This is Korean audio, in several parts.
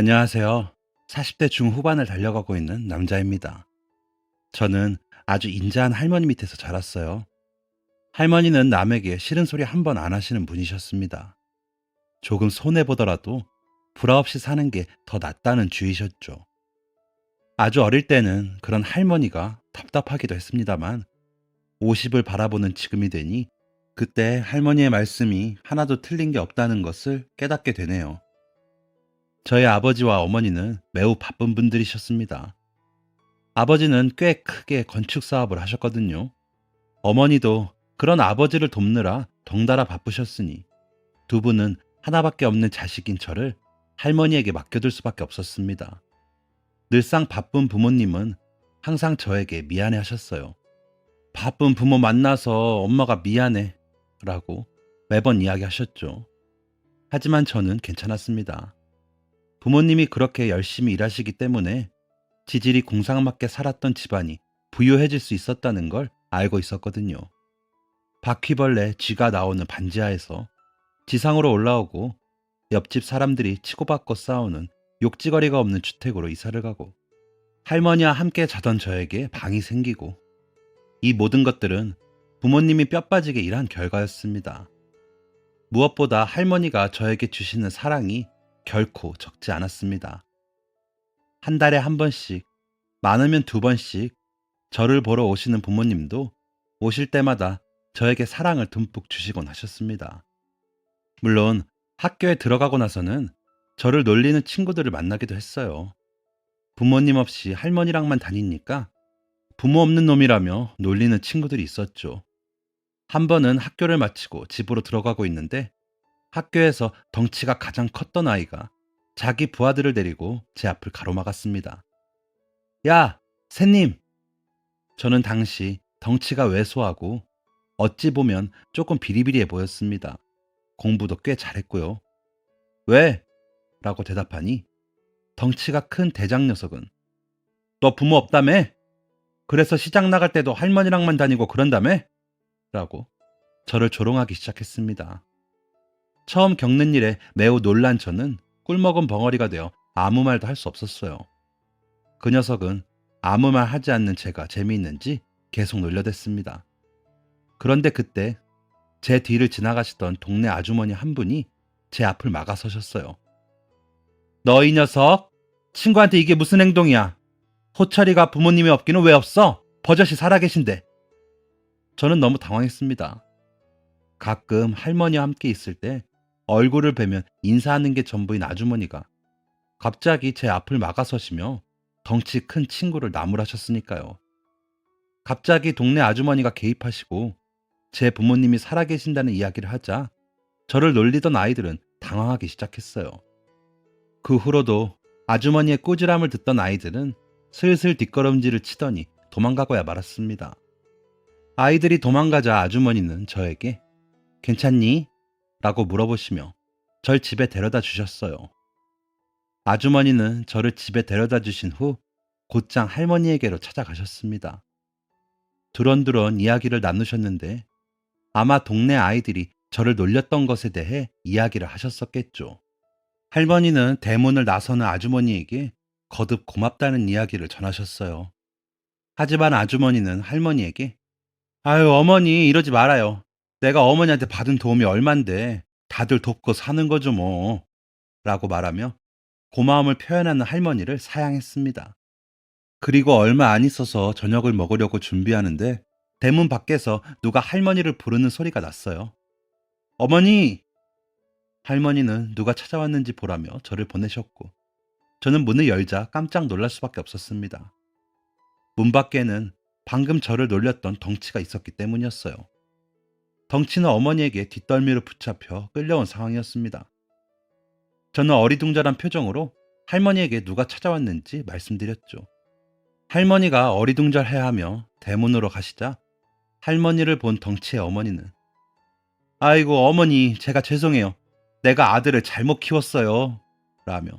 안녕하세요. 40대 중후반을 달려가고 있는 남자입니다. 저는 아주 인자한 할머니 밑에서 자랐어요. 할머니는 남에게 싫은 소리 한 번 안 하시는 분이셨습니다. 조금 손해보더라도 불화 없이 사는 게 더 낫다는 주의셨죠. 아주 어릴 때는 그런 할머니가 답답하기도 했습니다만 50을 바라보는 지금이 되니 그때 할머니의 말씀이 하나도 틀린 게 없다는 것을 깨닫게 되네요. 저희 아버지와 어머니는 매우 바쁜 분들이셨습니다. 아버지는 꽤 크게 건축 사업을 하셨거든요. 어머니도 그런 아버지를 돕느라 덩달아 바쁘셨으니 두 분은 하나밖에 없는 자식인 저를 할머니에게 맡겨둘 수밖에 없었습니다. 늘상 바쁜 부모님은 항상 저에게 미안해 하셨어요. 바쁜 부모 만나서 엄마가 미안해 라고 매번 이야기하셨죠. 하지만 저는 괜찮았습니다. 부모님이 그렇게 열심히 일하시기 때문에 지질이 공상맞게 살았던 집안이 부유해질 수 있었다는 걸 알고 있었거든요. 바퀴벌레 쥐가 나오는 반지하에서 지상으로 올라오고 옆집 사람들이 치고받고 싸우는 욕지거리가 없는 주택으로 이사를 가고 할머니와 함께 자던 저에게 방이 생기고 이 모든 것들은 부모님이 뼈 빠지게 일한 결과였습니다. 무엇보다 할머니가 저에게 주시는 사랑이 결코 적지 않았습니다. 한 달에 한 번씩, 많으면 두 번씩 저를 보러 오시는 부모님도 오실 때마다 저에게 사랑을 듬뿍 주시곤 하셨습니다. 물론 학교에 들어가고 나서는 저를 놀리는 친구들을 만나기도 했어요. 부모님 없이 할머니랑만 다니니까 부모 없는 놈이라며 놀리는 친구들이 있었죠. 한 번은 학교를 마치고 집으로 들어가고 있는데 학교에서 덩치가 가장 컸던 아이가 자기 부하들을 데리고 제 앞을 가로막았습니다. 야, 새님! 저는 당시 덩치가 왜소하고 어찌 보면 조금 비리비리해 보였습니다. 공부도 꽤 잘했고요. 왜? 라고 대답하니 덩치가 큰 대장 녀석은 너 부모 없다며? 그래서 시장 나갈 때도 할머니랑만 다니고 그런다며? 라고 저를 조롱하기 시작했습니다. 처음 겪는 일에 매우 놀란 저는 꿀먹은 벙어리가 되어 아무 말도 할 수 없었어요. 그 녀석은 아무 말 하지 않는 제가 재미있는지 계속 놀려댔습니다. 그런데 그때 제 뒤를 지나가시던 동네 아주머니 한 분이 제 앞을 막아서셨어요. 너 이 녀석! 친구한테 이게 무슨 행동이야? 호철이가 부모님이 없기는 왜 없어? 버젓이 살아계신데. 저는 너무 당황했습니다. 가끔 할머니와 함께 있을 때 얼굴을 뵈면 인사하는 게 전부인 아주머니가 갑자기 제 앞을 막아서시며 덩치 큰 친구를 나무라셨으니까요. 갑자기 동네 아주머니가 개입하시고 제 부모님이 살아계신다는 이야기를 하자 저를 놀리던 아이들은 당황하기 시작했어요. 그 후로도 아주머니의 꾸지람을 듣던 아이들은 슬슬 뒷걸음질을 치더니 도망가고야 말았습니다. 아이들이 도망가자 아주머니는 저에게 괜찮니? 라고 물어보시며 절 집에 데려다 주셨어요. 아주머니는 저를 집에 데려다 주신 후 곧장 할머니에게로 찾아가셨습니다. 두런두런 이야기를 나누셨는데 아마 동네 아이들이 저를 놀렸던 것에 대해 이야기를 하셨었겠죠. 할머니는 대문을 나서는 아주머니에게 거듭 고맙다는 이야기를 전하셨어요. 하지만 아주머니는 할머니에게 아유 어머니 이러지 말아요. 내가 어머니한테 받은 도움이 얼만데 다들 돕고 사는 거죠 뭐 라고 말하며 고마움을 표현하는 할머니를 사양했습니다. 그리고 얼마 안 있어서 저녁을 먹으려고 준비하는데 대문 밖에서 누가 할머니를 부르는 소리가 났어요. 어머니! 할머니는 누가 찾아왔는지 보라며 저를 보내셨고 저는 문을 열자 깜짝 놀랄 수밖에 없었습니다. 문 밖에는 방금 저를 놀렸던 덩치가 있었기 때문이었어요. 덩치는 어머니에게 뒷덜미로 붙잡혀 끌려온 상황이었습니다. 저는 어리둥절한 표정으로 할머니에게 누가 찾아왔는지 말씀드렸죠. 할머니가 어리둥절해하며 대문으로 가시자 할머니를 본 덩치의 어머니는 아이고 어머니 제가 죄송해요. 내가 아들을 잘못 키웠어요. 라며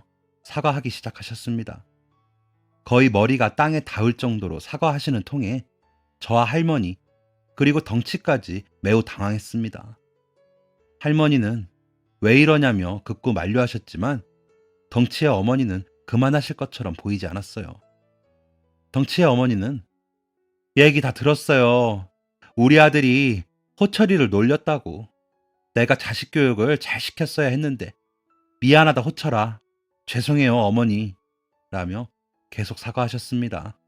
사과하기 시작하셨습니다. 거의 머리가 땅에 닿을 정도로 사과하시는 통에 저와 할머니 그리고 덩치까지 매우 당황했습니다. 할머니는 왜 이러냐며 극구 만류하셨지만 덩치의 어머니는 그만하실 것처럼 보이지 않았어요. 덩치의 어머니는 얘기 다 들었어요. 우리 아들이 호철이를 놀렸다고. 내가 자식 교육을 잘 시켰어야 했는데 미안하다 호철아. 죄송해요 어머니. 라며 계속 사과하셨습니다.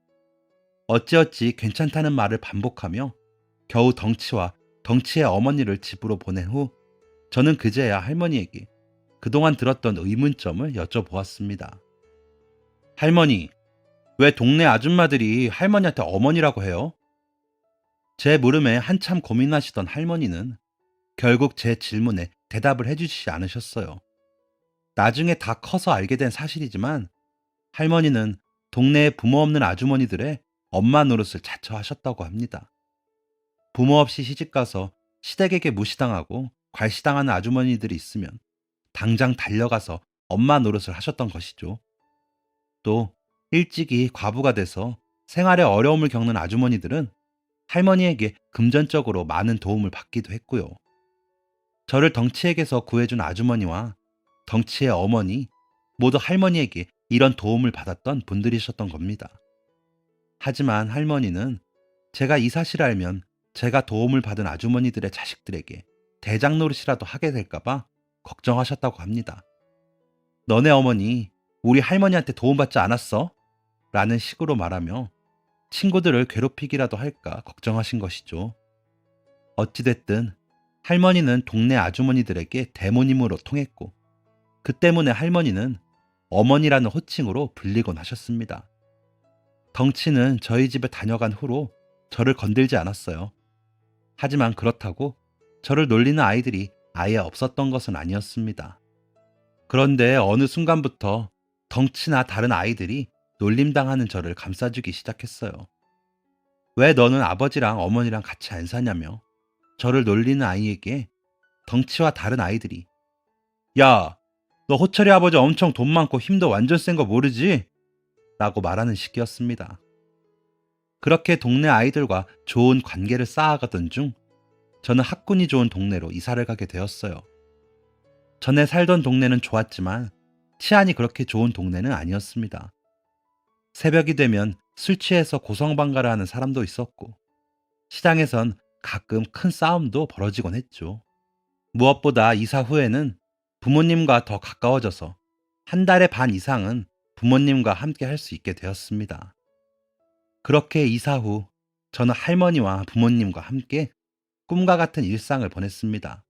어찌어찌 괜찮다는 말을 반복하며 겨우 덩치의 어머니를 집으로 보낸 후 저는 그제야 할머니에게 그동안 들었던 의문점을 여쭤보았습니다. 할머니, 왜 동네 아줌마들이 할머니한테 어머니라고 해요? 제 물음에 한참 고민하시던 할머니는 결국 제 질문에 대답을 해주시지 않으셨어요. 나중에 다 커서 알게 된 사실이지만 할머니는 동네에 부모 없는 아주머니들의 엄마 노릇을 자처 하셨다고 합니다. 부모 없이 시집가서 시댁에게 무시당하고 괄시당하는 아주머니들이 있으면 당장 달려가서 엄마 노릇을 하셨던 것이죠. 또 일찍이 과부가 돼서 생활에 어려움을 겪는 아주머니들은 할머니에게 금전적으로 많은 도움을 받기도 했고요. 저를 덩치에게서 구해준 아주머니와 덩치의 어머니 모두 할머니에게 이런 도움을 받았던 분들이셨던 겁니다. 하지만 할머니는 제가 이 사실을 알면 제가 도움을 받은 아주머니들의 자식들에게 대장 노릇이라도 하게 될까봐 걱정하셨다고 합니다. 너네 어머니 우리 할머니한테 도움받지 않았어? 라는 식으로 말하며 친구들을 괴롭히기라도 할까 걱정하신 것이죠. 어찌됐든 할머니는 동네 아주머니들에게 대모님으로 통했고 그 때문에 할머니는 어머니라는 호칭으로 불리곤 하셨습니다. 덩치는 저희 집에 다녀간 후로 저를 건들지 않았어요. 하지만 그렇다고 저를 놀리는 아이들이 아예 없었던 것은 아니었습니다. 그런데 어느 순간부터 덩치나 다른 아이들이 놀림당하는 저를 감싸주기 시작했어요. 왜 너는 아버지랑 어머니랑 같이 안 사냐며 저를 놀리는 아이에게 덩치와 다른 아이들이 야, 너 호철이 아버지 엄청 돈 많고 힘도 완전 센 거 모르지? 라고 말하는 시기였습니다. 그렇게 동네 아이들과 좋은 관계를 쌓아가던 중 저는 학군이 좋은 동네로 이사를 가게 되었어요. 전에 살던 동네는 좋았지만 치안이 그렇게 좋은 동네는 아니었습니다. 새벽이 되면 술 취해서 고성방가를 하는 사람도 있었고 시장에선 가끔 큰 싸움도 벌어지곤 했죠. 무엇보다 이사 후에는 부모님과 더 가까워져서 한 달에 반 이상은 부모님과 함께 할 수 있게 되었습니다. 그렇게 이사 후 저는 할머니와 부모님과 함께 꿈과 같은 일상을 보냈습니다.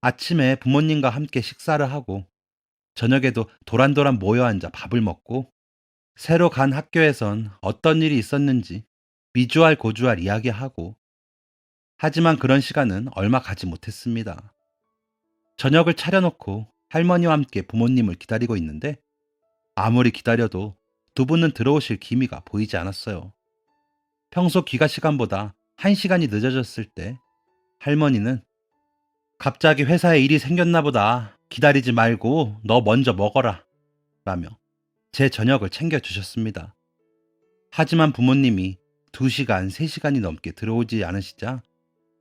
아침에 부모님과 함께 식사를 하고 저녁에도 도란도란 모여 앉아 밥을 먹고 새로 간 학교에선 어떤 일이 있었는지 미주알 고주알 이야기하고 하지만 그런 시간은 얼마 가지 못했습니다. 저녁을 차려놓고 할머니와 함께 부모님을 기다리고 있는데 아무리 기다려도 두 분은 들어오실 기미가 보이지 않았어요. 평소 귀가 시간보다 1시간이 늦어졌을 때 할머니는 갑자기 회사에 일이 생겼나 보다. 기다리지 말고 너 먼저 먹어라. 라며 제 저녁을 챙겨주셨습니다. 하지만 부모님이 2시간, 3시간이 넘게 들어오지 않으시자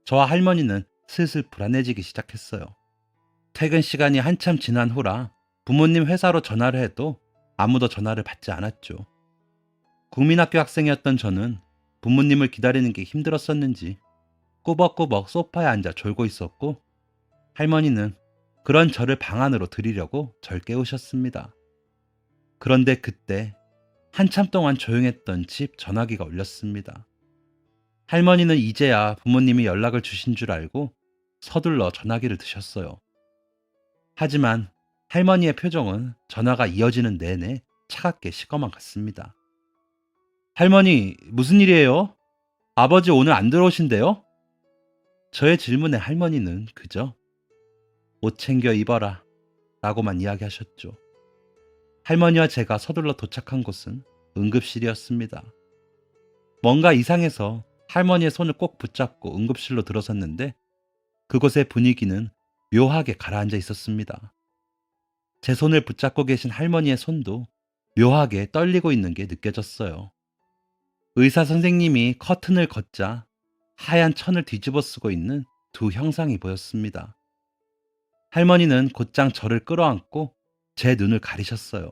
저와 할머니는 슬슬 불안해지기 시작했어요. 퇴근 시간이 한참 지난 후라 부모님 회사로 전화를 해도 아무도 전화를 받지 않았죠. 국민학교 학생이었던 저는 부모님을 기다리는 게 힘들었었는지 꾸벅꾸벅 소파에 앉아 졸고 있었고 할머니는 그런 저를 방 안으로 들이려고 절 깨우셨습니다. 그런데 그때 한참 동안 조용했던 집 전화기가 울렸습니다. 할머니는 이제야 부모님이 연락을 주신 줄 알고 서둘러 전화기를 드셨어요. 하지만 할머니의 표정은 전화가 이어지는 내내 차갑게 식어만 갔습니다. 할머니, 무슨 일이에요? 아버지 오늘 안 들어오신대요? 저의 질문에 할머니는 그저 옷 챙겨 입어라 라고만 이야기하셨죠. 할머니와 제가 서둘러 도착한 곳은 응급실이었습니다. 뭔가 이상해서 할머니의 손을 꼭 붙잡고 응급실로 들어섰는데 그곳의 분위기는 묘하게 가라앉아 있었습니다. 제 손을 붙잡고 계신 할머니의 손도 묘하게 떨리고 있는 게 느껴졌어요. 의사 선생님이 커튼을 걷자 하얀 천을 뒤집어 쓰고 있는 두 형상이 보였습니다. 할머니는 곧장 저를 끌어안고 제 눈을 가리셨어요.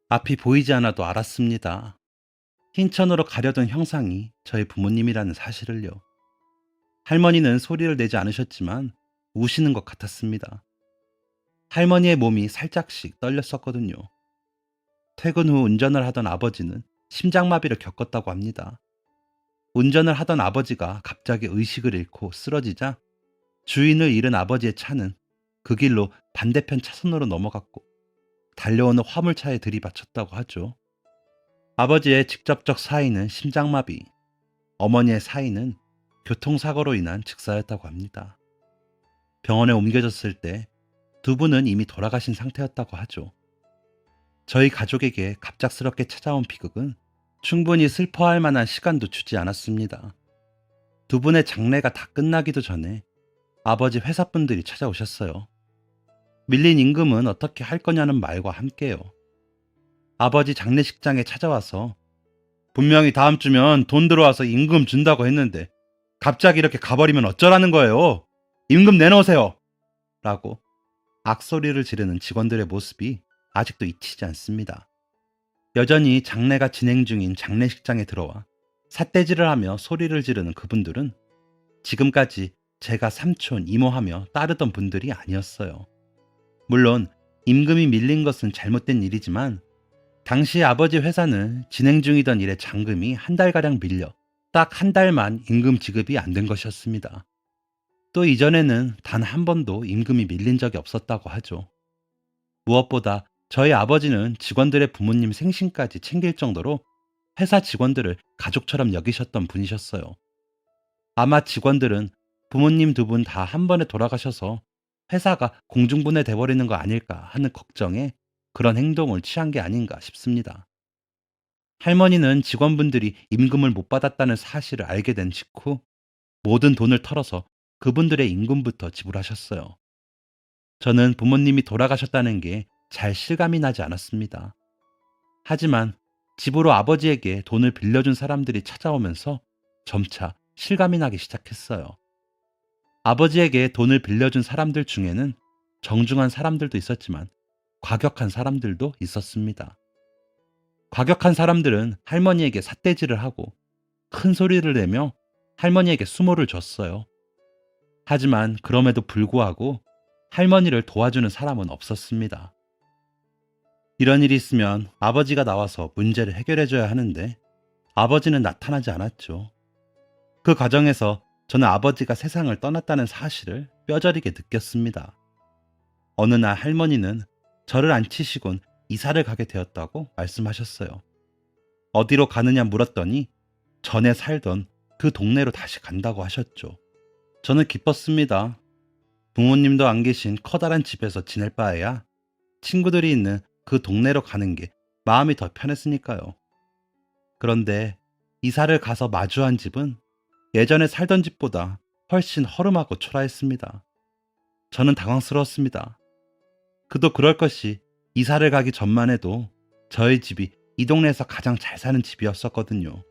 앞이 보이지 않아도 알았습니다. 흰 천으로 가려던 형상이 저희 부모님이라는 사실을요. 할머니는 소리를 내지 않으셨지만 우시는 것 같았습니다. 할머니의 몸이 살짝씩 떨렸었거든요. 퇴근 후 운전을 하던 아버지는 심장마비를 겪었다고 합니다. 운전을 하던 아버지가 갑자기 의식을 잃고 쓰러지자 주인을 잃은 아버지의 차는 그 길로 반대편 차선으로 넘어갔고 달려오는 화물차에 들이받쳤다고 하죠. 아버지의 직접적 사인은 심장마비, 어머니의 사인은 교통사고로 인한 즉사였다고 합니다. 병원에 옮겨졌을 때 두 분은 이미 돌아가신 상태였다고 하죠. 저희 가족에게 갑작스럽게 찾아온 비극은 충분히 슬퍼할 만한 시간도 주지 않았습니다. 두 분의 장례가 다 끝나기도 전에 아버지 회사분들이 찾아오셨어요. 밀린 임금은 어떻게 할 거냐는 말과 함께요. 아버지 장례식장에 찾아와서 분명히 다음 주면 돈 들어와서 임금 준다고 했는데 갑자기 이렇게 가버리면 어쩌라는 거예요? 임금 내놓으세요! 라고 악소리를 지르는 직원들의 모습이 아직도 잊히지 않습니다. 여전히 장례가 진행 중인 장례식장에 들어와 삿대질을 하며 소리를 지르는 그분들은 지금까지 제가 삼촌, 이모하며 따르던 분들이 아니었어요. 물론 임금이 밀린 것은 잘못된 일이지만 당시 아버지 회사는 진행 중이던 일에 잔금이 한 달가량 밀려 딱 한 달만 임금 지급이 안 된 것이었습니다. 또 이전에는 단 한 번도 임금이 밀린 적이 없었다고 하죠. 무엇보다 저희 아버지는 직원들의 부모님 생신까지 챙길 정도로 회사 직원들을 가족처럼 여기셨던 분이셨어요. 아마 직원들은 부모님 두 분 다 한 번에 돌아가셔서 회사가 공중분해 돼버리는 거 아닐까 하는 걱정에 그런 행동을 취한 게 아닌가 싶습니다. 할머니는 직원분들이 임금을 못 받았다는 사실을 알게 된 직후 모든 돈을 털어서 그분들의 임금부터 지불하셨어요. 저는 부모님이 돌아가셨다는 게 잘 실감이 나지 않았습니다. 하지만 집으로 아버지에게 돈을 빌려준 사람들이 찾아오면서 점차 실감이 나기 시작했어요. 아버지에게 돈을 빌려준 사람들 중에는 정중한 사람들도 있었지만 과격한 사람들도 있었습니다. 과격한 사람들은 할머니에게 삿대질을 하고 큰 소리를 내며 할머니에게 수모를 줬어요. 하지만 그럼에도 불구하고 할머니를 도와주는 사람은 없었습니다. 이런 일이 있으면 아버지가 나와서 문제를 해결해줘야 하는데 아버지는 나타나지 않았죠. 그 과정에서 저는 아버지가 세상을 떠났다는 사실을 뼈저리게 느꼈습니다. 어느 날 할머니는 저를 앉히시곤 이사를 가게 되었다고 말씀하셨어요. 어디로 가느냐 물었더니 전에 살던 그 동네로 다시 간다고 하셨죠. 저는 기뻤습니다. 부모님도 안 계신 커다란 집에서 지낼 바에야 친구들이 있는 그 동네로 가는 게 마음이 더 편했으니까요. 그런데 이사를 가서 마주한 집은 예전에 살던 집보다 훨씬 허름하고 초라했습니다. 저는 당황스러웠습니다. 그도 그럴 것이 이사를 가기 전만 해도 저희 집이 이 동네에서 가장 잘 사는 집이었었거든요.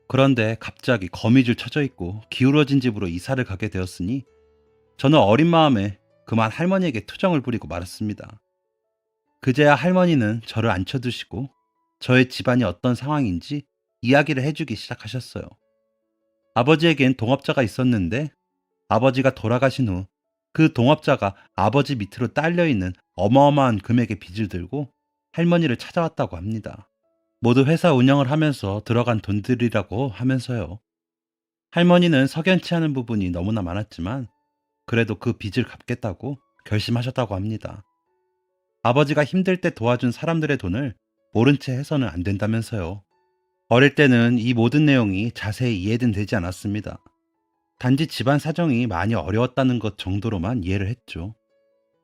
그런데 갑자기 거미줄 쳐져 있고 기울어진 집으로 이사를 가게 되었으니 저는 어린 마음에 그만 할머니에게 투정을 부리고 말았습니다. 그제야 할머니는 저를 앉혀두시고 저의 집안이 어떤 상황인지 이야기를 해주기 시작하셨어요. 아버지에겐 동업자가 있었는데 아버지가 돌아가신 후 그 동업자가 아버지 밑으로 딸려있는 어마어마한 금액의 빚을 들고 할머니를 찾아왔다고 합니다. 모두 회사 운영을 하면서 들어간 돈들이라고 하면서요. 할머니는 석연치 않은 부분이 너무나 많았지만 그래도 그 빚을 갚겠다고 결심하셨다고 합니다. 아버지가 힘들 때 도와준 사람들의 돈을 모른 채 해서는 안 된다면서요. 어릴 때는 이 모든 내용이 자세히 이해는 되지 않았습니다. 단지 집안 사정이 많이 어려웠다는 것 정도로만 이해를 했죠.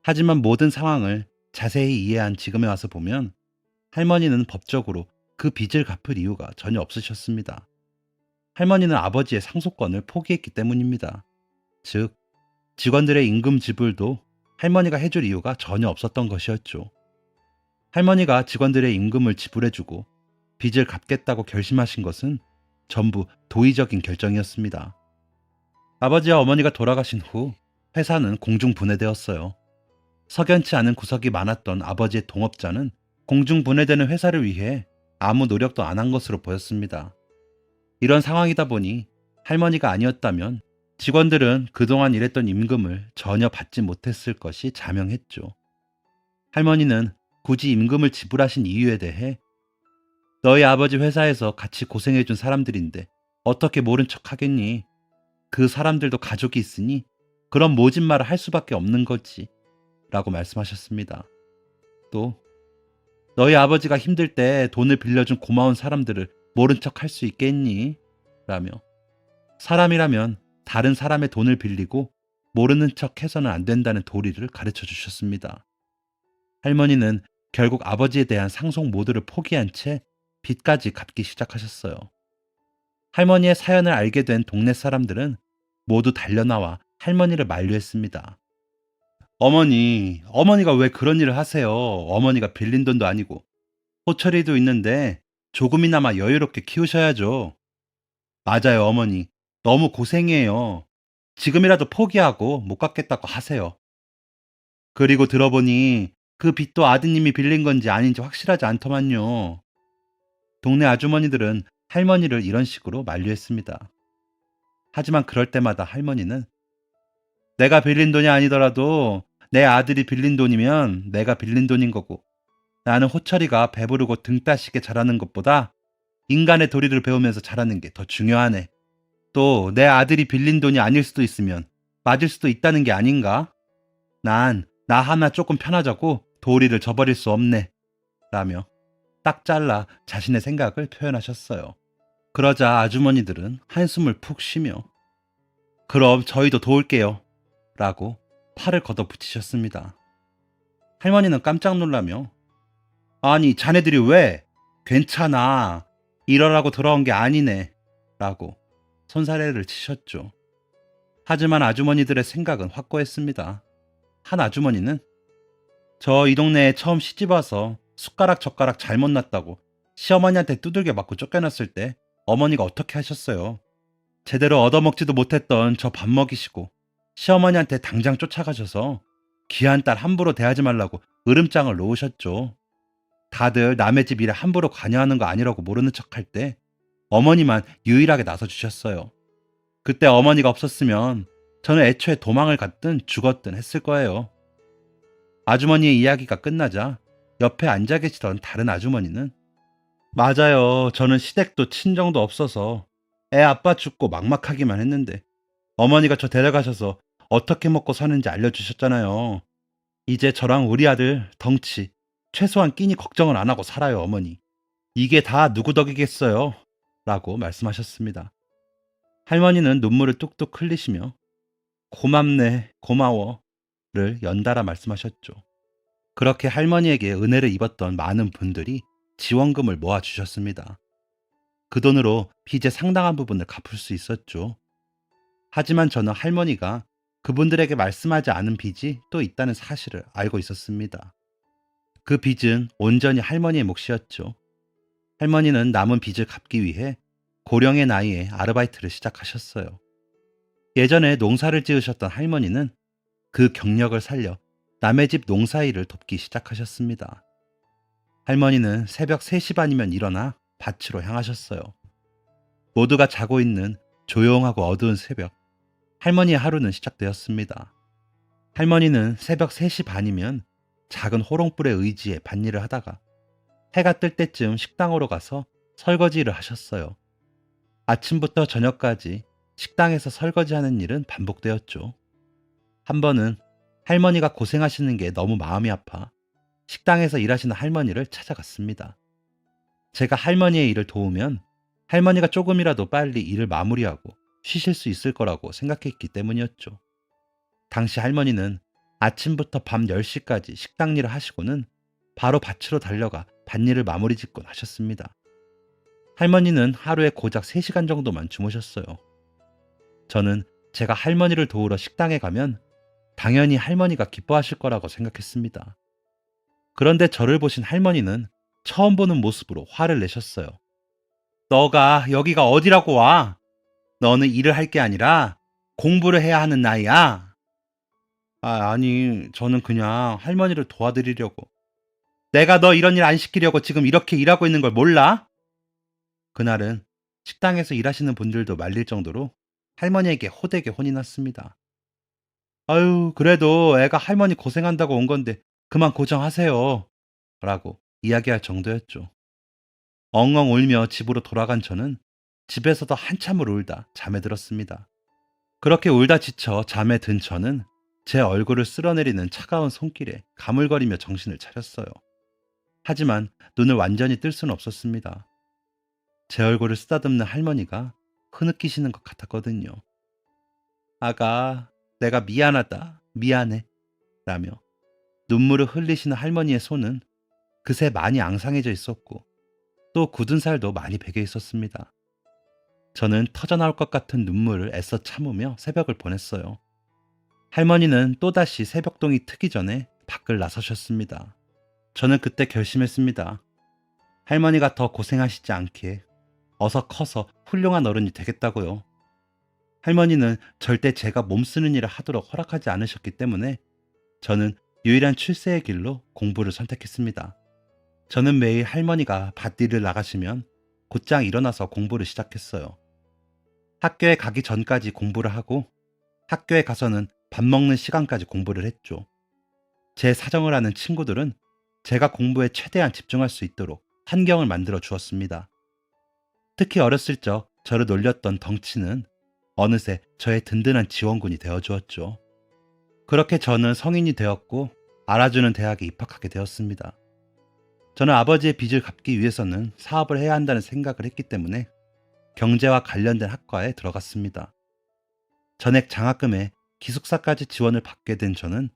하지만 모든 상황을 자세히 이해한 지금에 와서 보면 할머니는 법적으로 그 빚을 갚을 이유가 전혀 없으셨습니다. 할머니는 아버지의 상속권을 포기했기 때문입니다. 즉, 직원들의 임금 지불도 할머니가 해줄 이유가 전혀 없었던 것이었죠. 할머니가 직원들의 임금을 지불해주고 빚을 갚겠다고 결심하신 것은 전부 도의적인 결정이었습니다. 아버지와 어머니가 돌아가신 후 회사는 공중분해되었어요. 석연치 않은 구석이 많았던 아버지의 동업자는 공중분해되는 회사를 위해 아무 노력도 안 한 것으로 보였습니다. 이런 상황이다 보니 할머니가 아니었다면 직원들은 그동안 일했던 임금을 전혀 받지 못했을 것이 자명했죠. 할머니는 굳이 임금을 지불하신 이유에 대해 너희 아버지 회사에서 같이 고생해준 사람들인데 어떻게 모른 척 하겠니? 그 사람들도 가족이 있으니 그런 모진 말을 할 수밖에 없는 거지. 라고 말씀하셨습니다. 또 너희 아버지가 힘들 때 돈을 빌려준 고마운 사람들을 모른 척 할 수 있겠니? 라며 사람이라면 다른 사람의 돈을 빌리고 모르는 척 해서는 안 된다는 도리를 가르쳐 주셨습니다. 할머니는 결국 아버지에 대한 상속 모두를 포기한 채 빚까지 갚기 시작하셨어요. 할머니의 사연을 알게 된 동네 사람들은 모두 달려나와 할머니를 만류했습니다. 어머니가 왜 그런 일을 하세요? 어머니가 빌린 돈도 아니고 호철이도 있는데 조금이나마 여유롭게 키우셔야죠. 맞아요, 어머니. 너무 고생이에요. 지금이라도 포기하고 못 갚겠다고 하세요. 그리고 들어보니 그 빚도 아드님이 빌린 건지 아닌지 확실하지 않더만요. 동네 아주머니들은 할머니를 이런 식으로 만류했습니다. 하지만 그럴 때마다 할머니는 내가 빌린 돈이 아니더라도 내 아들이 빌린 돈이면 내가 빌린 돈인 거고 나는 호철이가 배부르고 등 따시게 자라는 것보다 인간의 도리를 배우면서 자라는 게 더 중요하네. 또 내 아들이 빌린 돈이 아닐 수도 있으면 맞을 수도 있다는 게 아닌가? 난 나 하나 조금 편하자고 도리를 저버릴 수 없네. 라며 딱 잘라 자신의 생각을 표현하셨어요. 그러자 아주머니들은 한숨을 푹 쉬며 그럼 저희도 도울게요. 라고 팔을 걷어붙이셨습니다. 할머니는 깜짝 놀라며 아니 자네들이 왜? 괜찮아. 이러라고 돌아온 게 아니네. 라고 손사래를 치셨죠. 하지만 아주머니들의 생각은 확고했습니다. 한 아주머니는 저 이 동네에 처음 시집 와서 숟가락 젓가락 잘못 놨다고 시어머니한테 두들겨 맞고 쫓겨났을 때 어머니가 어떻게 하셨어요? 제대로 얻어먹지도 못했던 저 밥 먹이시고 시어머니한테 당장 쫓아가셔서 귀한 딸 함부로 대하지 말라고 으름장을 놓으셨죠. 다들 남의 집 일에 함부로 관여하는 거 아니라고 모르는 척할 때 어머니만 유일하게 나서주셨어요. 그때 어머니가 없었으면 저는 애초에 도망을 갔든 죽었든 했을 거예요. 아주머니의 이야기가 끝나자 옆에 앉아 계시던 다른 아주머니는 맞아요. 저는 시댁도 친정도 없어서 애 아빠 죽고 막막하기만 했는데 어머니가 저 데려가셔서 어떻게 먹고 사는지 알려주셨잖아요. 이제 저랑 우리 아들 덩치 최소한 끼니 걱정을 안 하고 살아요, 어머니. 이게 다 누구 덕이겠어요? 라고 말씀하셨습니다. 할머니는 눈물을 뚝뚝 흘리시며 고맙네, 고마워를 연달아 말씀하셨죠. 그렇게 할머니에게 은혜를 입었던 많은 분들이 지원금을 모아주셨습니다. 그 돈으로 빚의 상당한 부분을 갚을 수 있었죠. 하지만 저는 할머니가 그분들에게 말씀하지 않은 빚이 또 있다는 사실을 알고 있었습니다. 그 빚은 온전히 할머니의 몫이었죠. 할머니는 남은 빚을 갚기 위해 고령의 나이에 아르바이트를 시작하셨어요. 예전에 농사를 지으셨던 할머니는 그 경력을 살려 남의 집 농사일을 돕기 시작하셨습니다. 할머니는 새벽 3시 반이면 일어나 밭으로 향하셨어요. 모두가 자고 있는 조용하고 어두운 새벽, 할머니의 하루는 시작되었습니다. 할머니는 새벽 3시 반이면 작은 호롱불에 의지해 밭일을 하다가 해가 뜰 때쯤 식당으로 가서 설거지 일을 하셨어요. 아침부터 저녁까지 식당에서 설거지하는 일은 반복되었죠. 한 번은 할머니가 고생하시는 게 너무 마음이 아파 식당에서 일하시는 할머니를 찾아갔습니다. 제가 할머니의 일을 도우면 할머니가 조금이라도 빨리 일을 마무리하고 쉬실 수 있을 거라고 생각했기 때문이었죠. 당시 할머니는 아침부터 밤 10시까지 식당 일을 하시고는 바로 밭으로 달려가 밭일을 마무리 짓곤 하셨습니다. 할머니는 하루에 고작 3시간 정도만 주무셨어요. 저는 제가 할머니를 도우러 식당에 가면 당연히 할머니가 기뻐하실 거라고 생각했습니다. 그런데 저를 보신 할머니는 처음 보는 모습으로 화를 내셨어요. 너가 여기가 어디라고 와? 너는 일을 할 게 아니라 공부를 해야 하는 나이야. 아니, 저는 그냥 할머니를 도와드리려고. 내가 너 이런 일 안 시키려고 지금 이렇게 일하고 있는 걸 몰라? 그날은 식당에서 일하시는 분들도 말릴 정도로 할머니에게 호되게 혼이 났습니다. 아유, 그래도 애가 할머니 고생한다고 온 건데 그만 고정하세요. 라고 이야기할 정도였죠. 엉엉 울며 집으로 돌아간 저는 집에서도 한참을 울다 잠에 들었습니다. 그렇게 울다 지쳐 잠에 든 저는 제 얼굴을 쓸어내리는 차가운 손길에 가물거리며 정신을 차렸어요. 하지만 눈을 완전히 뜰 수는 없었습니다. 제 얼굴을 쓰다듬는 할머니가 흐느끼시는 것 같았거든요. 아가, 내가 미안하다, 미안해, 라며 눈물을 흘리시는 할머니의 손은 그새 많이 앙상해져 있었고 또 굳은 살도 많이 배겨 있었습니다. 저는 터져나올 것 같은 눈물을 애써 참으며 새벽을 보냈어요. 할머니는 또다시 새벽동이 트기 전에 밖을 나서셨습니다. 저는 그때 결심했습니다. 할머니가 더 고생하시지 않게 어서 커서 훌륭한 어른이 되겠다고요. 할머니는 절대 제가 몸 쓰는 일을 하도록 허락하지 않으셨기 때문에 저는 유일한 출세의 길로 공부를 선택했습니다. 저는 매일 할머니가 밭일을 나가시면 곧장 일어나서 공부를 시작했어요. 학교에 가기 전까지 공부를 하고 학교에 가서는 밥 먹는 시간까지 공부를 했죠. 제 사정을 아는 친구들은 제가 공부에 최대한 집중할 수 있도록 환경을 만들어 주었습니다. 특히 어렸을 적 저를 놀렸던 덩치는 어느새 저의 든든한 지원군이 되어 주었죠. 그렇게 저는 성인이 되었고 알아주는 대학에 입학하게 되었습니다. 저는 아버지의 빚을 갚기 위해서는 사업을 해야 한다는 생각을 했기 때문에 경제와 관련된 학과에 들어갔습니다. 전액 장학금에 기숙사까지 지원을 받게 된 저는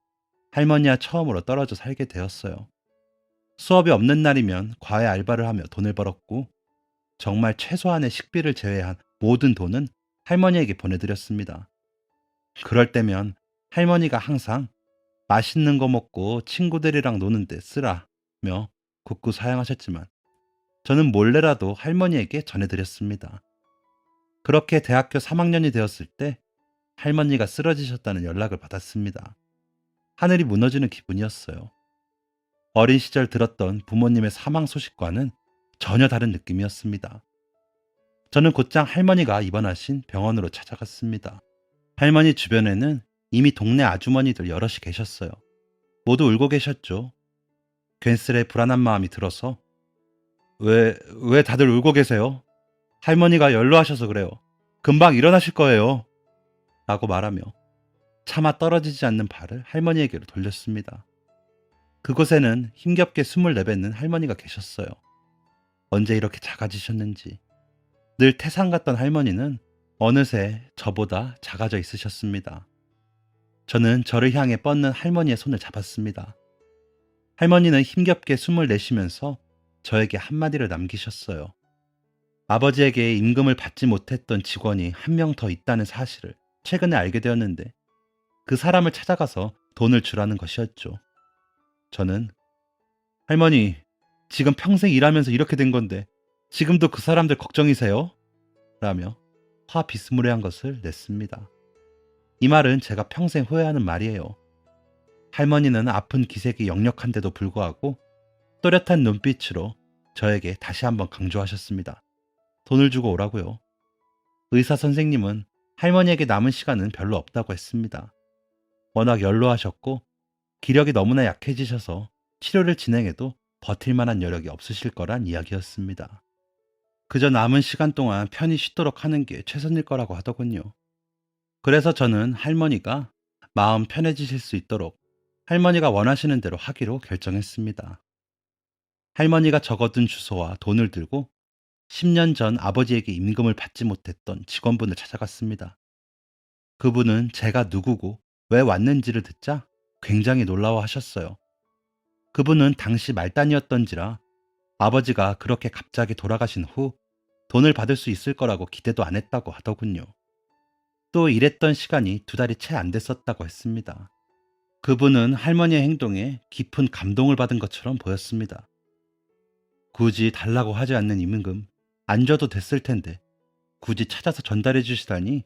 할머니와 처음으로 떨어져 살게 되었어요. 수업이 없는 날이면 과외 알바를 하며 돈을 벌었고 정말 최소한의 식비를 제외한 모든 돈은 할머니에게 보내드렸습니다. 그럴 때면 할머니가 항상 맛있는 거 먹고 친구들이랑 노는데 쓰라며 굳고 사양하셨지만 저는 몰래라도 할머니에게 전해드렸습니다. 그렇게 대학교 3학년이 되었을 때 할머니가 쓰러지셨다는 연락을 받았습니다. 하늘이 무너지는 기분이었어요. 어린 시절 들었던 부모님의 사망 소식과는 전혀 다른 느낌이었습니다. 저는 곧장 할머니가 입원하신 병원으로 찾아갔습니다. 할머니 주변에는 이미 동네 아주머니들 여럿이 계셨어요. 모두 울고 계셨죠. 괜스레 불안한 마음이 들어서 왜 다들 울고 계세요? 할머니가 연로하셔서 그래요. 금방 일어나실 거예요. 라고 말하며 차마 떨어지지 않는 발을 할머니에게로 돌렸습니다. 그곳에는 힘겹게 숨을 내뱉는 할머니가 계셨어요. 언제 이렇게 작아지셨는지. 늘 태산 같던 할머니는 어느새 저보다 작아져 있으셨습니다. 저는 저를 향해 뻗는 할머니의 손을 잡았습니다. 할머니는 힘겹게 숨을 내쉬면서 저에게 한마디를 남기셨어요. 아버지에게 임금을 받지 못했던 직원이 한 명 더 있다는 사실을 최근에 알게 되었는데 그 사람을 찾아가서 돈을 주라는 것이었죠. 저는 할머니, 지금 평생 일하면서 이렇게 된 건데 지금도 그 사람들 걱정이세요? 라며 화 비스무리한 것을 냈습니다. 이 말은 제가 평생 후회하는 말이에요. 할머니는 아픈 기색이 역력한데도 불구하고 또렷한 눈빛으로 저에게 다시 한번 강조하셨습니다. 돈을 주고 오라고요. 의사 선생님은 할머니에게 남은 시간은 별로 없다고 했습니다. 워낙 연로하셨고 기력이 너무나 약해지셔서 치료를 진행해도 버틸 만한 여력이 없으실 거란 이야기였습니다. 그저 남은 시간 동안 편히 쉬도록 하는 게 최선일 거라고 하더군요. 그래서 저는 할머니가 마음 편해지실 수 있도록 할머니가 원하시는 대로 하기로 결정했습니다. 할머니가 적어둔 주소와 돈을 들고 10년 전 아버지에게 임금을 받지 못했던 직원분을 찾아갔습니다. 그분은 제가 누구고 왜 왔는지를 듣자 굉장히 놀라워하셨어요. 그분은 당시 말단이었던지라 아버지가 그렇게 갑자기 돌아가신 후 돈을 받을 수 있을 거라고 기대도 안 했다고 하더군요. 또 일했던 시간이 2달이 채 안 됐었다고 했습니다. 그분은 할머니의 행동에 깊은 감동을 받은 것처럼 보였습니다. 굳이 달라고 하지 않는 임금 안 줘도 됐을 텐데 굳이 찾아서 전달해 주시다니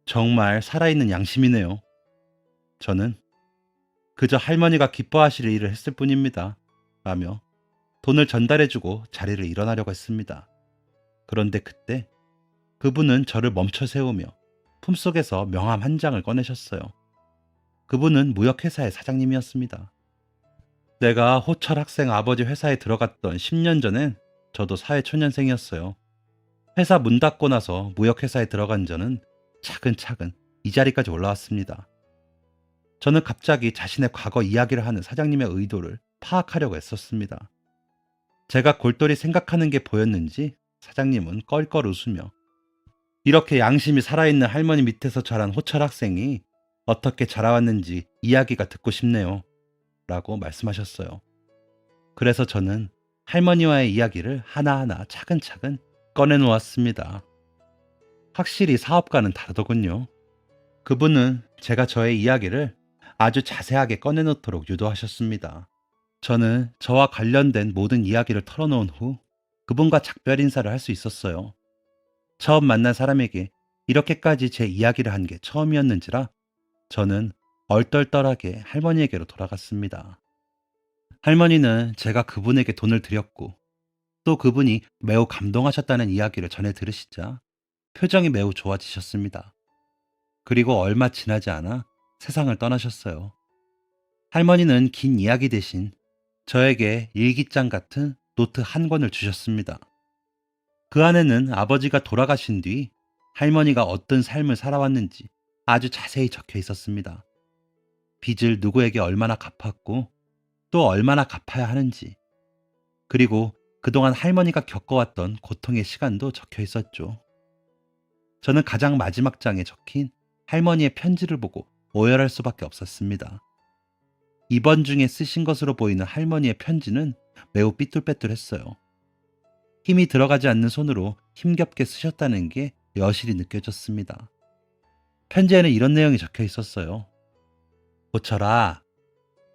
정말 살아있는 양심이네요. 저는 그저 할머니가 기뻐하실 일을 했을 뿐입니다. 라며 돈을 전달해주고 자리를 일어나려고 했습니다. 그런데 그때 그분은 저를 멈춰 세우며 품속에서 명함 한 장을 꺼내셨어요. 그분은 무역회사의 사장님이었습니다. 내가 호철 학생 아버지 회사에 들어갔던 10년 전엔 저도 사회초년생이었어요. 회사 문 닫고 나서 무역회사에 들어간 저는 차근차근 이 자리까지 올라왔습니다. 저는 갑자기 자신의 과거 이야기를 하는 사장님의 의도를 파악하려고 했었습니다. 제가 골똘히 생각하는 게 보였는지 사장님은 껄껄 웃으며 이렇게 양심이 살아있는 할머니 밑에서 자란 호철 학생이 어떻게 자라왔는지 이야기가 듣고 싶네요. 라고 말씀하셨어요. 그래서 저는 할머니와의 이야기를 하나하나 차근차근 꺼내놓았습니다. 확실히 사업가는 다르더군요. 그분은 제가 저의 이야기를 아주 자세하게 꺼내놓도록 유도하셨습니다. 저는 저와 관련된 모든 이야기를 털어놓은 후 그분과 작별 인사를 할 수 있었어요. 처음 만난 사람에게 이렇게까지 제 이야기를 한 게 처음이었는지라 저는 얼떨떨하게 할머니에게로 돌아갔습니다. 할머니는 제가 그분에게 돈을 드렸고 또 그분이 매우 감동하셨다는 이야기를 전해 들으시자 표정이 매우 좋아지셨습니다. 그리고 얼마 지나지 않아 세상을 떠나셨어요. 할머니는 긴 이야기 대신 저에게 일기장 같은 노트 한 권을 주셨습니다. 그 안에는 아버지가 돌아가신 뒤 할머니가 어떤 삶을 살아왔는지 아주 자세히 적혀 있었습니다. 빚을 누구에게 얼마나 갚았고 또 얼마나 갚아야 하는지, 그리고 그동안 할머니가 겪어왔던 고통의 시간도 적혀 있었죠. 저는 가장 마지막 장에 적힌 할머니의 편지를 보고 오열할 수밖에 없었습니다. 입원 중에 쓰신 것으로 보이는 할머니의 편지는 매우 삐뚤빼뚤했어요. 힘이 들어가지 않는 손으로 힘겹게 쓰셨다는 게 여실히 느껴졌습니다. 편지에는 이런 내용이 적혀 있었어요. 고철아,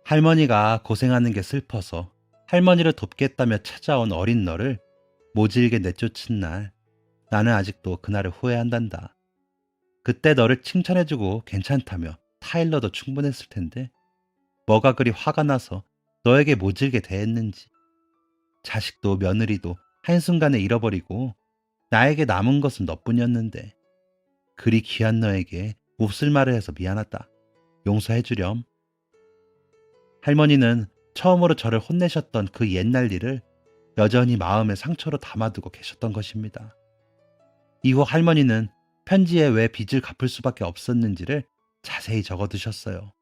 할머니가 고생하는 게 슬퍼서 할머니를 돕겠다며 찾아온 어린 너를 모질게 내쫓은 날, 나는 아직도 그날을 후회한단다. 그때 너를 칭찬해주고 괜찮다며 타일러도 충분했을 텐데 뭐가 그리 화가 나서 너에게 모질게 대했는지. 자식도 며느리도 한순간에 잃어버리고 나에게 남은 것은 너뿐이었는데 그리 귀한 너에게 몹쓸 말을 해서 미안하다. 용서해주렴. 할머니는 처음으로 저를 혼내셨던 그 옛날 일을 여전히 마음의 상처로 담아두고 계셨던 것입니다. 이후 할머니는 편지에 왜 빚을 갚을 수밖에 없었는지를 자세히 적어두셨어요.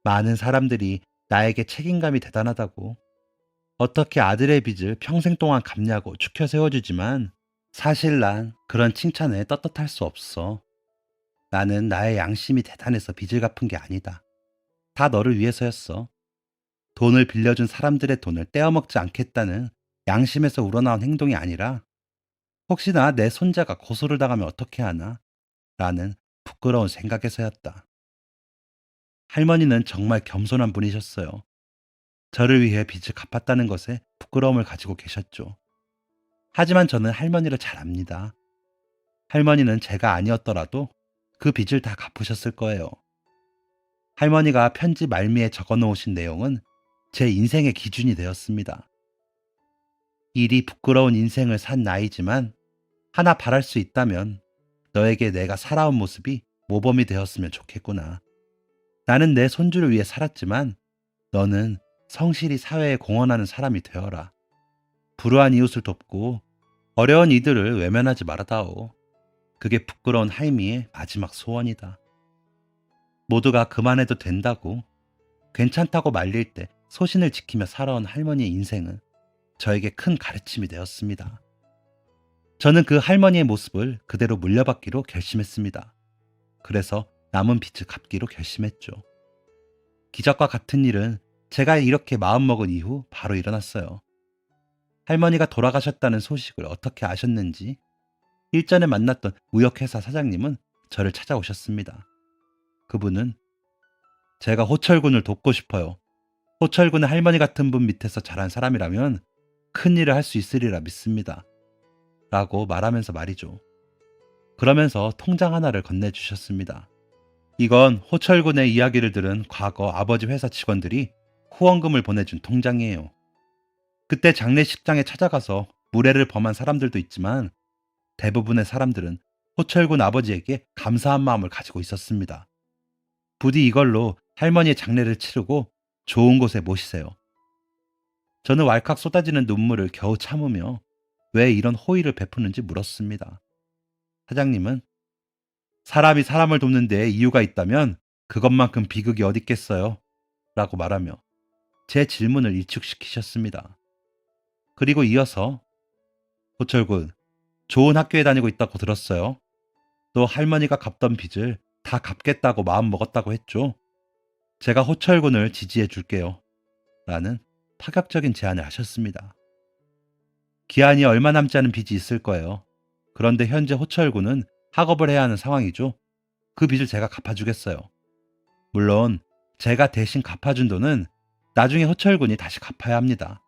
많은 사람들이 나에게 책임감이 대단하다고, 어떻게 아들의 빚을 평생 동안 갚냐고 추켜 세워주지만 사실 난 그런 칭찬에 떳떳할 수 없어. 나는 나의 양심이 대단해서 빚을 갚은 게 아니다. 다 너를 위해서였어. 돈을 빌려준 사람들의 돈을 떼어먹지 않겠다는 양심에서 우러나온 행동이 아니라 혹시나 내 손자가 고소를 당하면 어떻게 하나 라는 부끄러운 생각에서였다. 할머니는 정말 겸손한 분이셨어요. 저를 위해 빚을 갚았다는 것에 부끄러움을 가지고 계셨죠. 하지만 저는 할머니를 잘 압니다. 할머니는 제가 아니었더라도 그 빚을 다 갚으셨을 거예요. 할머니가 편지 말미에 적어 놓으신 내용은 제 인생의 기준이 되었습니다. 일이 부끄러운 인생을 산 나이지만 하나 바랄 수 있다면 너에게 내가 살아온 모습이 모범이 되었으면 좋겠구나. 나는 내 손주를 위해 살았지만 너는 성실히 사회에 공헌하는 사람이 되어라. 불우한 이웃을 돕고 어려운 이들을 외면하지 말아다오. 그게 부끄러운 할미의 마지막 소원이다. 모두가 그만해도 된다고, 괜찮다고 말릴 때 소신을 지키며 살아온 할머니의 인생은 저에게 큰 가르침이 되었습니다. 저는 그 할머니의 모습을 그대로 물려받기로 결심했습니다. 그래서 남은 빚을 갚기로 결심했죠. 기적과 같은 일은 제가 이렇게 마음먹은 이후 바로 일어났어요. 할머니가 돌아가셨다는 소식을 어떻게 아셨는지 일전에 만났던 무역회사 사장님은 저를 찾아오셨습니다. 그분은 제가 호철군을 돕고 싶어요. 호철군의 할머니 같은 분 밑에서 자란 사람이라면 큰 일을 할 수 있으리라 믿습니다. 라고 말하면서 말이죠. 그러면서 통장 하나를 건네주셨습니다. 이건 호철군의 이야기를 들은 과거 아버지 회사 직원들이 후원금을 보내준 통장이에요. 그때 장례식장에 찾아가서 무례를 범한 사람들도 있지만 대부분의 사람들은 호철군 아버지에게 감사한 마음을 가지고 있었습니다. 부디 이걸로 할머니의 장례를 치르고 좋은 곳에 모시세요. 저는 왈칵 쏟아지는 눈물을 겨우 참으며 왜 이런 호의를 베푸는지 물었습니다. 사장님은 사람이 사람을 돕는 데 이유가 있다면 그것만큼 비극이 어딨겠어요? 라고 말하며 제 질문을 일축시키셨습니다. 그리고 이어서 호철군, 좋은 학교에 다니고 있다고 들었어요. 또 할머니가 갚던 빚을 다 갚겠다고 마음 먹었다고 했죠. 제가 호철군을 지지해 줄게요. 라는 파격적인 제안을 하셨습니다. 기한이 얼마 남지 않은 빚이 있을 거예요. 그런데 현재 호철군은 학업을 해야 하는 상황이죠. 그 빚을 제가 갚아주겠어요. 물론 제가 대신 갚아준 돈은 나중에 호철군이 다시 갚아야 합니다.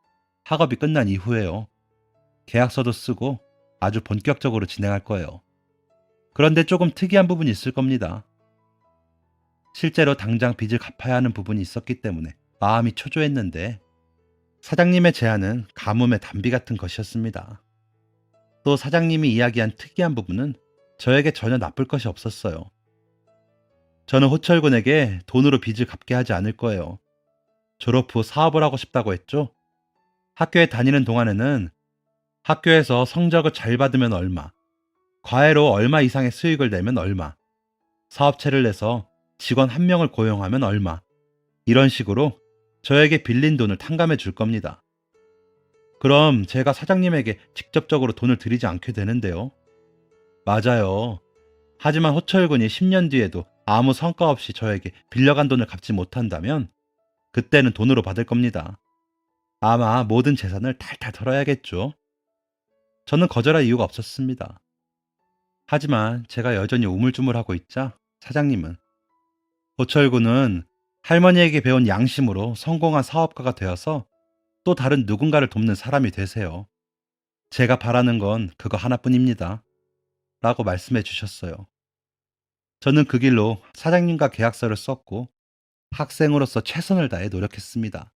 학업이 끝난 이후에요. 계약서도 쓰고 아주 본격적으로 진행할 거예요. 그런데 조금 특이한 부분이 있을 겁니다. 실제로 당장 빚을 갚아야 하는 부분이 있었기 때문에 마음이 초조했는데 사장님의 제안은 가뭄의 단비 같은 것이었습니다. 또 사장님이 이야기한 특이한 부분은 저에게 전혀 나쁠 것이 없었어요. 저는 호철군에게 돈으로 빚을 갚게 하지 않을 거예요. 졸업 후 사업을 하고 싶다고 했죠. 학교에 다니는 동안에는 학교에서 성적을 잘 받으면 얼마, 과외로 얼마 이상의 수익을 내면 얼마, 사업체를 내서 직원 한 명을 고용하면 얼마, 이런 식으로 저에게 빌린 돈을 탕감해 줄 겁니다. 그럼 제가 사장님에게 직접적으로 돈을 드리지 않게 되는데요. 맞아요. 하지만 호철군이 10년 뒤에도 아무 성과 없이 저에게 빌려간 돈을 갚지 못한다면 그때는 돈으로 받을 겁니다. 아마 모든 재산을 탈탈 털어야겠죠. 저는 거절할 이유가 없었습니다. 하지만 제가 여전히 우물쭈물하고 있자 사장님은 호철군은 할머니에게 배운 양심으로 성공한 사업가가 되어서 또 다른 누군가를 돕는 사람이 되세요. 제가 바라는 건 그거 하나뿐입니다. 라고 말씀해 주셨어요. 저는 그 길로 사장님과 계약서를 썼고 학생으로서 최선을 다해 노력했습니다.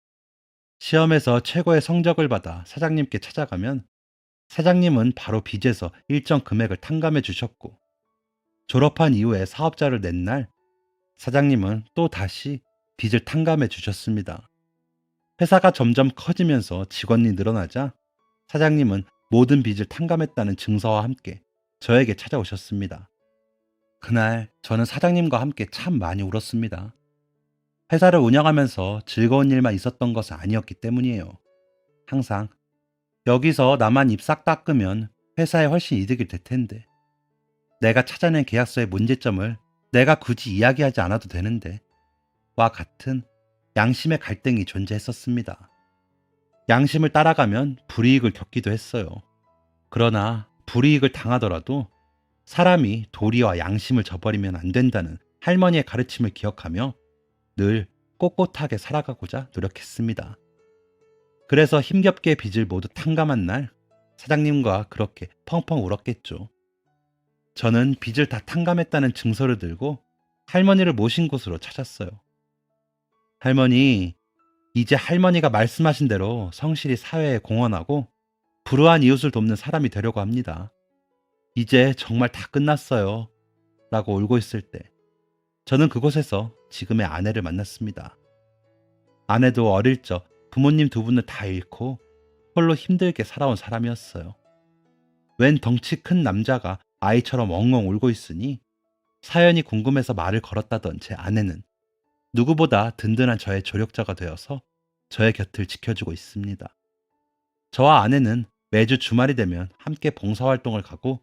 시험에서 최고의 성적을 받아 사장님께 찾아가면 사장님은 바로 빚에서 일정 금액을 탕감해 주셨고 졸업한 이후에 사업자를 낸 날 사장님은 또 다시 빚을 탕감해 주셨습니다. 회사가 점점 커지면서 직원이 늘어나자 사장님은 모든 빚을 탕감했다는 증서와 함께 저에게 찾아오셨습니다. 그날 저는 사장님과 함께 참 많이 울었습니다. 회사를 운영하면서 즐거운 일만 있었던 것은 아니었기 때문이에요. 항상 여기서 나만 입 싹 닦으면 회사에 훨씬 이득이 될 텐데, 내가 찾아낸 계약서의 문제점을 내가 굳이 이야기하지 않아도 되는데, 와 같은 양심의 갈등이 존재했었습니다. 양심을 따라가면 불이익을 겪기도 했어요. 그러나 불이익을 당하더라도 사람이 도리와 양심을 저버리면 안 된다는 할머니의 가르침을 기억하며 늘 꼿꼿하게 살아가고자 노력했습니다. 그래서 힘겹게 빚을 모두 탕감한 날 사장님과 그렇게 펑펑 울었겠죠. 저는 빚을 다 탕감했다는 증서를 들고 할머니를 모신 곳으로 찾았어요. 할머니, 이제 할머니가 말씀하신 대로 성실히 사회에 공헌하고 불우한 이웃을 돕는 사람이 되려고 합니다. 이제 정말 다 끝났어요. 라고 울고 있을 때 저는 그곳에서 지금의 아내를 만났습니다. 아내도 어릴 적 부모님 두 분을 다 잃고 홀로 힘들게 살아온 사람이었어요. 웬 덩치 큰 남자가 아이처럼 엉엉 울고 있으니 사연이 궁금해서 말을 걸었다던 제 아내는 누구보다 든든한 저의 조력자가 되어서 저의 곁을 지켜주고 있습니다. 저와 아내는 매주 주말이 되면 함께 봉사활동을 가고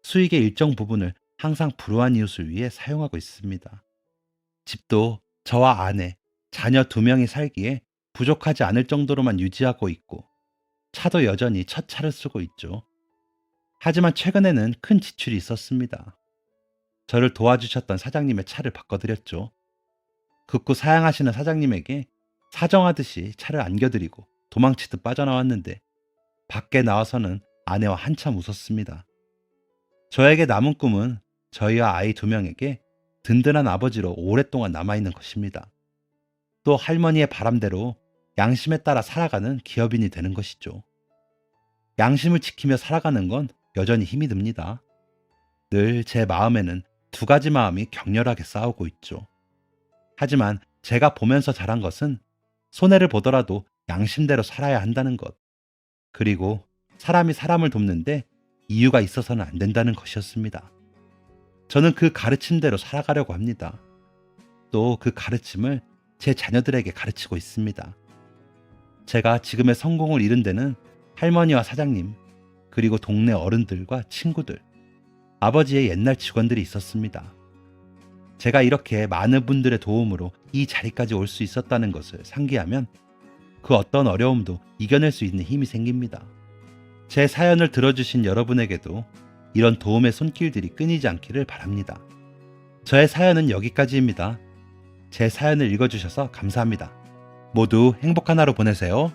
수익의 일정 부분을 항상 불우한 이웃을 위해 사용하고 있습니다. 집도 저와 아내, 자녀 2명이 살기에 부족하지 않을 정도로만 유지하고 있고 차도 여전히 첫 차를 쓰고 있죠. 하지만 최근에는 큰 지출이 있었습니다. 저를 도와주셨던 사장님의 차를 바꿔드렸죠. 극구 사양하시는 사장님에게 사정하듯이 차를 안겨드리고 도망치듯 빠져나왔는데 밖에 나와서는 아내와 한참 웃었습니다. 저에게 남은 꿈은 저희와 아이 2명에게 든든한 아버지로 오랫동안 남아있는 것입니다. 또 할머니의 바람대로 양심에 따라 살아가는 기업인이 되는 것이죠. 양심을 지키며 살아가는 건 여전히 힘이 듭니다. 늘 제 마음에는 두 가지 마음이 격렬하게 싸우고 있죠. 하지만 제가 보면서 자란 것은 손해를 보더라도 양심대로 살아야 한다는 것, 그리고 사람이 사람을 돕는데 이유가 있어서는 안 된다는 것이었습니다. 저는 그 가르침대로 살아가려고 합니다. 또 그 가르침을 제 자녀들에게 가르치고 있습니다. 제가 지금의 성공을 이룬 데는 할머니와 사장님, 그리고 동네 어른들과 친구들, 아버지의 옛날 직원들이 있었습니다. 제가 이렇게 많은 분들의 도움으로 이 자리까지 올 수 있었다는 것을 상기하면 그 어떤 어려움도 이겨낼 수 있는 힘이 생깁니다. 제 사연을 들어주신 여러분에게도 이런 도움의 손길들이 끊이지 않기를 바랍니다. 저의 사연은 여기까지입니다. 제 사연을 읽어주셔서 감사합니다. 모두 행복한 하루 보내세요.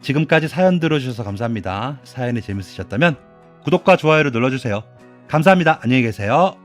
지금까지 사연 들어주셔서 감사합니다. 사연이 재밌으셨다면 구독과 좋아요를 눌러주세요. 감사합니다. 안녕히 계세요.